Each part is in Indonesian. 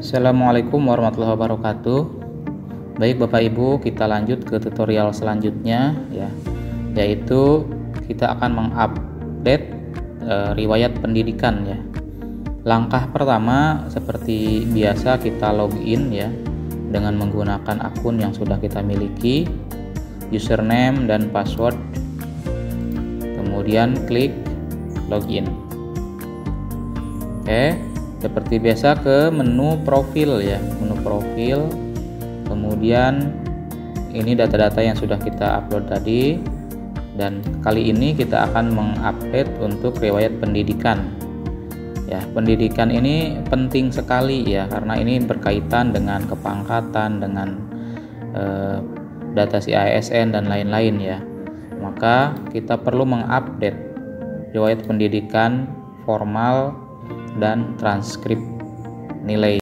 Assalamualaikum warahmatullahi wabarakatuh. Baik Bapak Ibu, kita lanjut ke tutorial selanjutnya ya, yaitu kita akan mengupdate riwayat pendidikan ya. Langkah pertama seperti biasa kita login ya dengan menggunakan akun yang sudah kita miliki, username dan password. Kemudian klik login. Oke, seperti biasa ke menu profil ya, menu profil. Kemudian ini data-data yang sudah kita upload tadi, dan kali ini kita akan mengupdate untuk riwayat pendidikan. Ya, pendidikan ini penting sekali ya, karena ini berkaitan dengan kepangkatan, dengan data CISN dan lain-lain ya. Maka kita perlu mengupdate riwayat pendidikan formal dan transkrip nilai.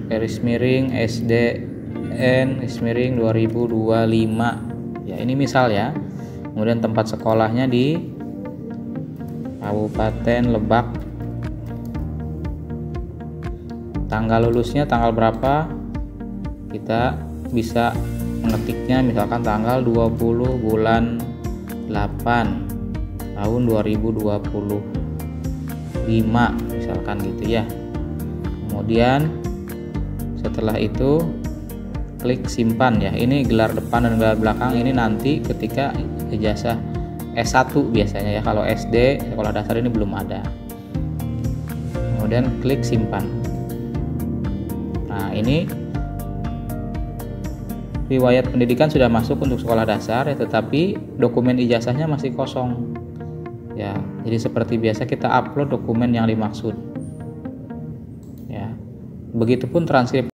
Garis miring SDN garis miring 2025 ya, ini misal ya. Kemudian tempat sekolahnya di Kabupaten Lebak, tanggal lulusnya tanggal berapa, kita bisa mengetiknya misalkan tanggal 20 bulan 8 tahun 2025 misalkan gitu ya. Kemudian setelah itu klik simpan ya. Ini gelar depan dan gelar belakang ini nanti ketika ijazah S1 biasanya ya. Kalau SD sekolah dasar ini belum ada. Kemudian klik simpan. Nah, ini riwayat pendidikan sudah masuk untuk sekolah dasar ya, tetapi dokumen ijazahnya masih kosong. Ya, jadi seperti biasa kita upload dokumen yang dimaksud. Ya. Begitupun transkrip.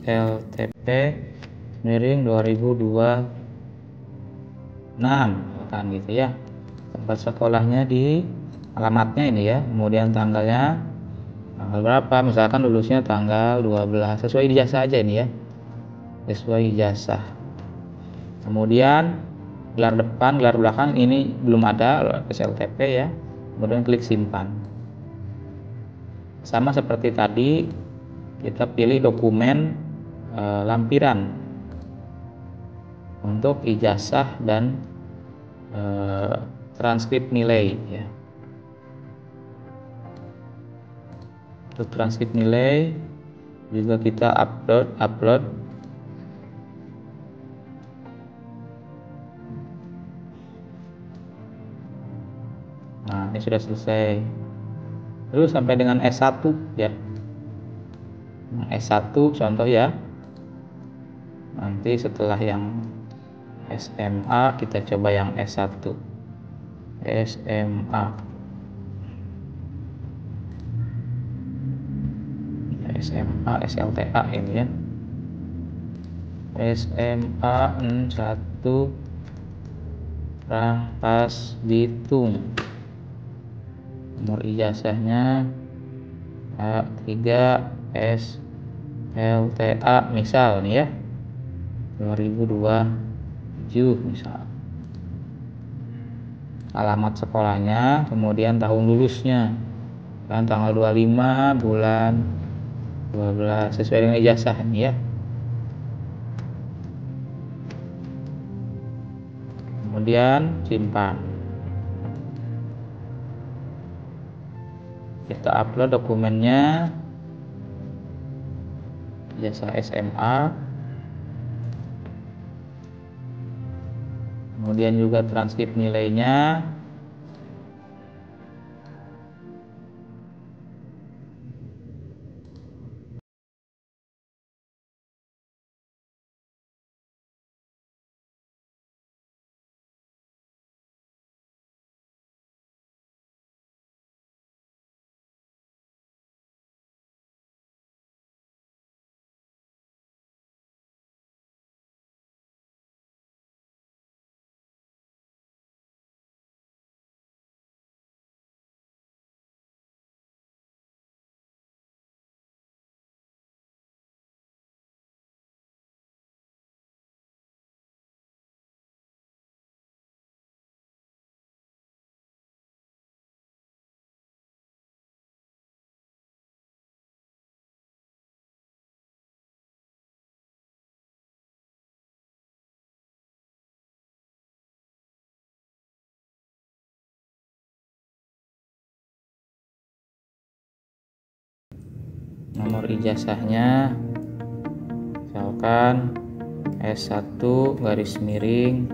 LTP miring 2026 kan gitu ya. Tempat sekolahnya di alamatnya ini ya, kemudian tanggal berapa, misalkan lulusnya tanggal 12, sesuai ijazah aja ini ya, sesuai ijazah. Kemudian gelar depan, gelar belakang ini belum ada SLTP ya, kemudian klik simpan. Sama seperti tadi, kita pilih dokumen lampiran untuk ijazah dan transkrip nilai ya. Untuk transkrip nilai juga kita upload. Nah, ini sudah selesai. Terus sampai dengan S1 ya. Nah, S1 contoh ya. Nanti setelah yang SMA kita coba yang S1. SMA SLTA ini ya. SMA 1 Rangkas Bitung. Nomor ijazahnya A3 SLTA misal nih ya, 2027 misal. Alamat sekolahnya, kemudian tahun lulusnya kan tanggal 25 bulan 12 sesuai dengan ijazah ini ya. Kemudian simpan. Kita upload dokumennya, ijazah SMA, kemudian juga transkrip nilainya, nomor ijazahnya misalkan S1 garis miring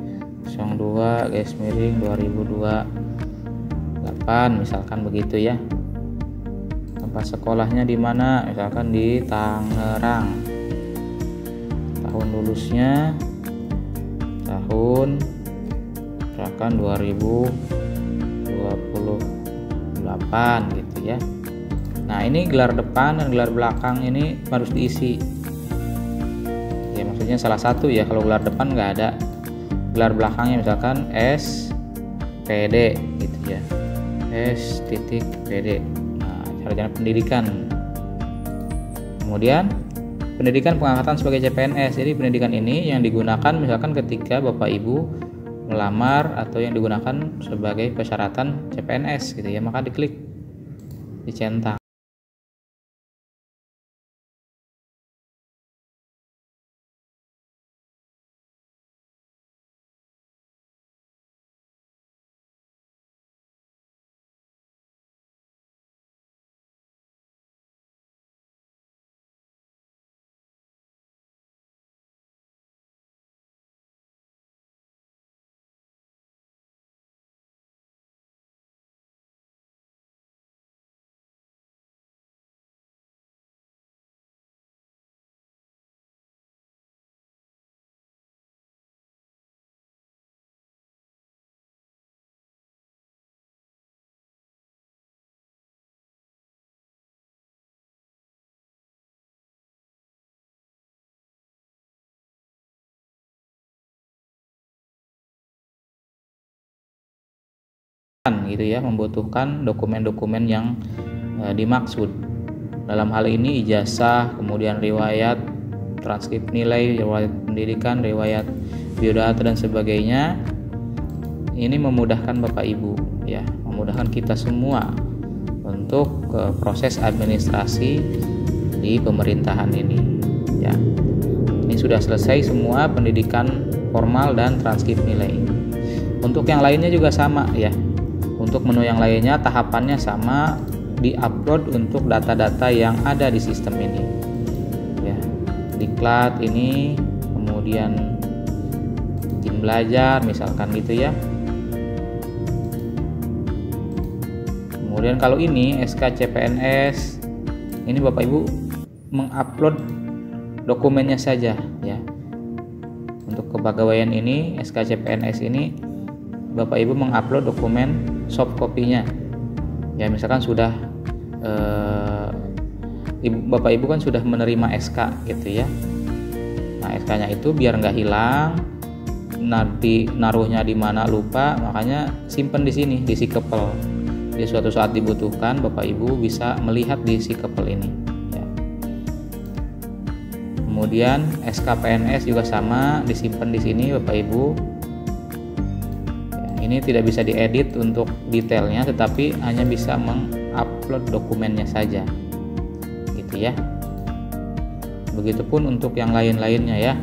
02 garis miring 2028 misalkan begitu ya. Tempat sekolahnya di mana, misalkan di Tangerang. Tahun lulusnya tahun misalkan 2028 gitu ya. Nah, ini gelar depan dan gelar belakang ini harus diisi. Ya, maksudnya salah satu ya, kalau gelar depan nggak ada. Gelar belakangnya misalkan SPD gitu ya. S.PD. Nah, sarjana pendidikan. Kemudian pendidikan pengangkatan sebagai CPNS. Jadi pendidikan ini yang digunakan misalkan ketika Bapak Ibu melamar atau yang digunakan sebagai persyaratan CPNS gitu ya, maka diklik, dicentang. gitu ya, membutuhkan dokumen-dokumen yang dimaksud. Dalam hal ini ijazah, kemudian riwayat transkrip nilai, riwayat pendidikan, riwayat biodata dan sebagainya. Ini memudahkan Bapak Ibu ya, memudahkan kita semua untuk proses administrasi di pemerintahan ini ya. Ini sudah selesai semua pendidikan formal dan transkrip nilai. Untuk yang lainnya juga sama ya. Untuk menu yang lainnya tahapannya sama, di-upload untuk data-data yang ada di sistem ini ya. Diklat ini, kemudian tim belajar misalkan gitu ya. Kemudian kalau ini SK CPNS, ini Bapak Ibu mengupload dokumennya saja ya. Untuk kepegawaian ini, SK CPNS ini Bapak Ibu mengupload dokumen soft copy-nya ya. Misalkan sudah Bapak Ibu kan sudah menerima SK gitu ya. Nah, SK-nya itu biar nggak hilang, nanti naruhnya di mana lupa, makanya simpen di sini di si kepel. Di suatu saat dibutuhkan, Bapak Ibu bisa melihat di si kepel ini ya. Kemudian SKPNS juga sama, disimpan di sini Bapak Ibu ya. Ini tidak bisa diedit untuk detailnya, tetapi hanya bisa mengupload dokumennya saja gitu ya. Begitupun untuk yang lain-lainnya ya.